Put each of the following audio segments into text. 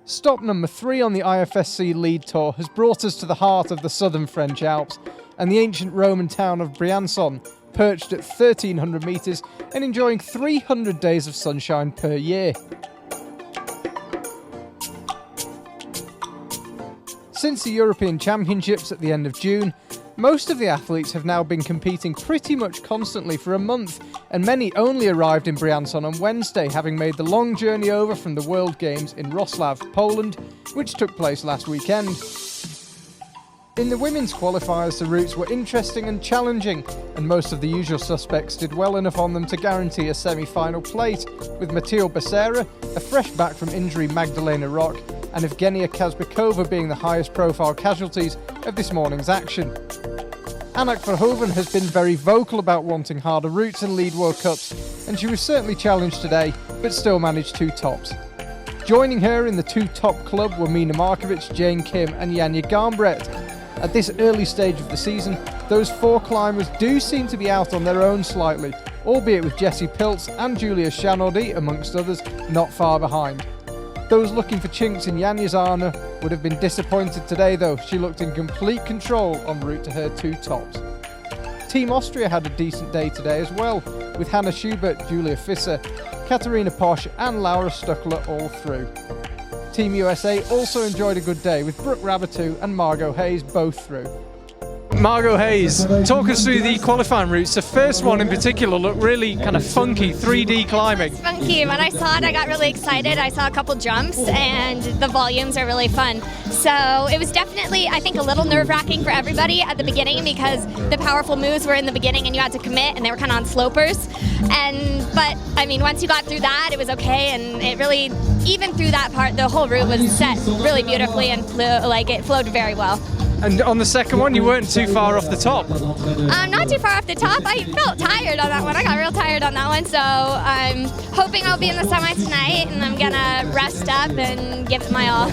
Stop number 3 on the IFSC lead tour has brought us to the heart of the southern French Alps and the ancient Roman town of Briançon, perched at 1,300 metres and enjoying 300 days of sunshine per year. Since the European Championships at the end of June, most of the athletes have now been competing pretty much constantly for a month, and many only arrived in Briançon on Wednesday, having made the long journey over from the World Games in Wrocław, Poland, which took place last weekend. In the women's qualifiers, the routes were interesting and challenging, and most of the usual suspects did well enough on them to guarantee a semi-final place, with Matteo Becerra, a fresh back from injury Magdalena Rock, and Evgenia Kazbekova being the highest profile casualties of this morning's action. Anak Verhoeven has been very vocal about wanting harder routes and lead World Cups, and she was certainly challenged today, but still managed 2 tops. Joining her in the 2 top club were Mina Markovic, Jane Kim and Janja Garnbret. At this early stage of the season, those 4 climbers do seem to be out on their own slightly, albeit with Jessie Pilz and Julia Shanodi, amongst others, not far behind. Those looking for chinks in Janja's armour would have been disappointed today though. She looked in complete control en route to her 2 tops. Team Austria had a decent day today as well, with Hannah Schubert, Julia Fisser, Katharina Posch and Laura Stuckler all through. Team USA also enjoyed a good day, with Brooke Rabatou and Margot Hayes both through. Margot Hayes, talk us through the qualifying routes. The first one in particular looked really kind of funky, 3D climbing. It's funky. When I saw it, I got really excited. I saw a couple jumps and the volumes are really fun. So it was definitely, I think, a little nerve-wracking for everybody at the beginning because the powerful moves were in the beginning and you had to commit and they were kind of on slopers. But I mean, once you got through that, it was okay, and it really, even through that part, the whole route was set really beautifully and it flowed very well. And on the second one, you weren't too far off the top. Not too far off the top. I felt tired on that one. I got real tired on that one, so I'm hoping I'll be in the semi tonight, and I'm gonna rest up and give it my all.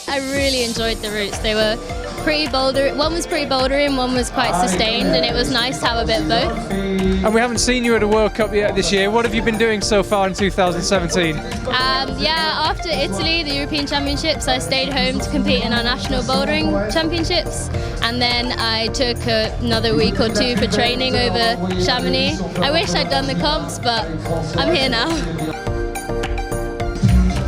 I really enjoyed the routes. They were pretty boulder. One was pretty bouldering, one was quite sustained, and it was nice to have a bit of both. And we haven't seen you at a World Cup yet this year. What have you been doing so far in 2017? After Italy, the European Championships, I stayed home to compete in our national bouldering championships, and then I took another week or 2 for training over Chamonix. I wish I'd done the comps, but I'm here now.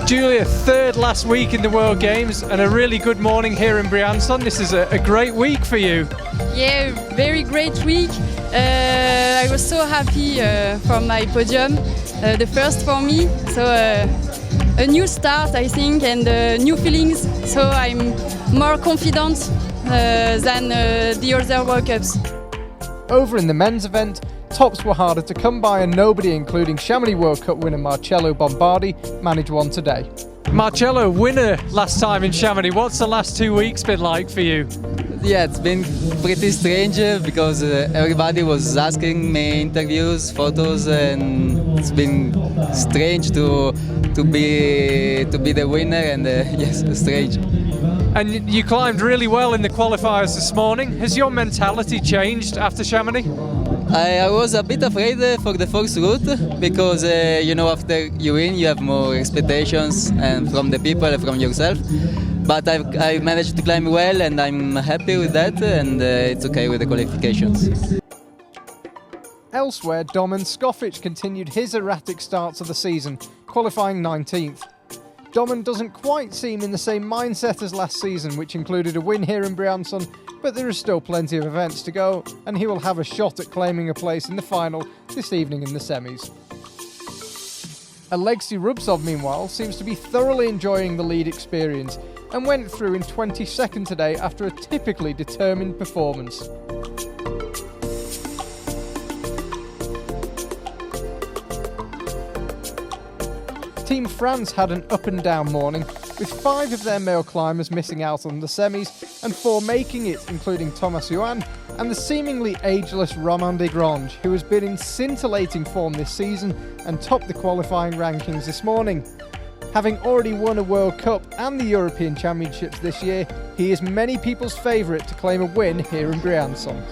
Julia, 3rd last week in the World Games and a really good morning here in Briançon. This is a great week for you. Yeah, very great week. I was so happy from my podium, the first for me. So a new start, I think, and new feelings. So I'm more confident than the other World Cups. Over in the men's event, tops were harder to come by, and nobody, including Chamonix World Cup winner Marcello Bombardi, managed one today. Marcello, winner last time in Chamonix. What's the last 2 weeks been like for you? Yeah, it's been pretty strange because everybody was asking me interviews, photos, and it's been strange to be the winner, and yes, strange. And you climbed really well in the qualifiers this morning. Has your mentality changed after Chamonix? I was a bit afraid for the first route because after you win you have more expectations and from the people and from yourself. But I managed to climb well, and I'm happy with that, and it's okay with the qualifications. Elsewhere, Domen Skofic continued his erratic start to the season, qualifying 19th. Domen doesn't quite seem in the same mindset as last season, which included a win here in Briançon, but there is still plenty of events to go, and he will have a shot at claiming a place in the final this evening in the semis. Alexei Rubtsov, meanwhile, seems to be thoroughly enjoying the lead experience and went through in 22nd today after a typically determined performance. Team France had an up-and-down morning, with 5 of their male climbers missing out on the semis and 4 making it, including Thomas Juan and the seemingly ageless Romain Desgrange, who has been in scintillating form this season and topped the qualifying rankings this morning. Having already won a World Cup and the European Championships this year, he is many people's favourite to claim a win here in Briançon.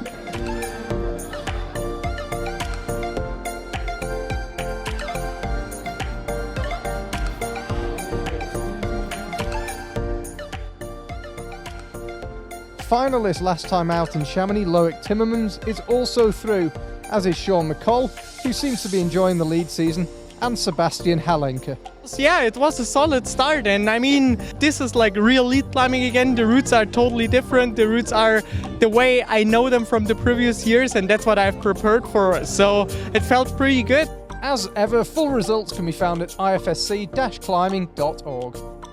finalist last time out in Chamonix, Loic Timmermans, is also through, as is Sean McColl, who seems to be enjoying the lead season, and Sebastian Halenka. Yeah, it was a solid start, and I mean, this is like real lead climbing again. The routes are totally different. The routes are the way I know them from the previous years, and that's what I've prepared for. So it felt pretty good. As ever, full results can be found at ifsc-climbing.org.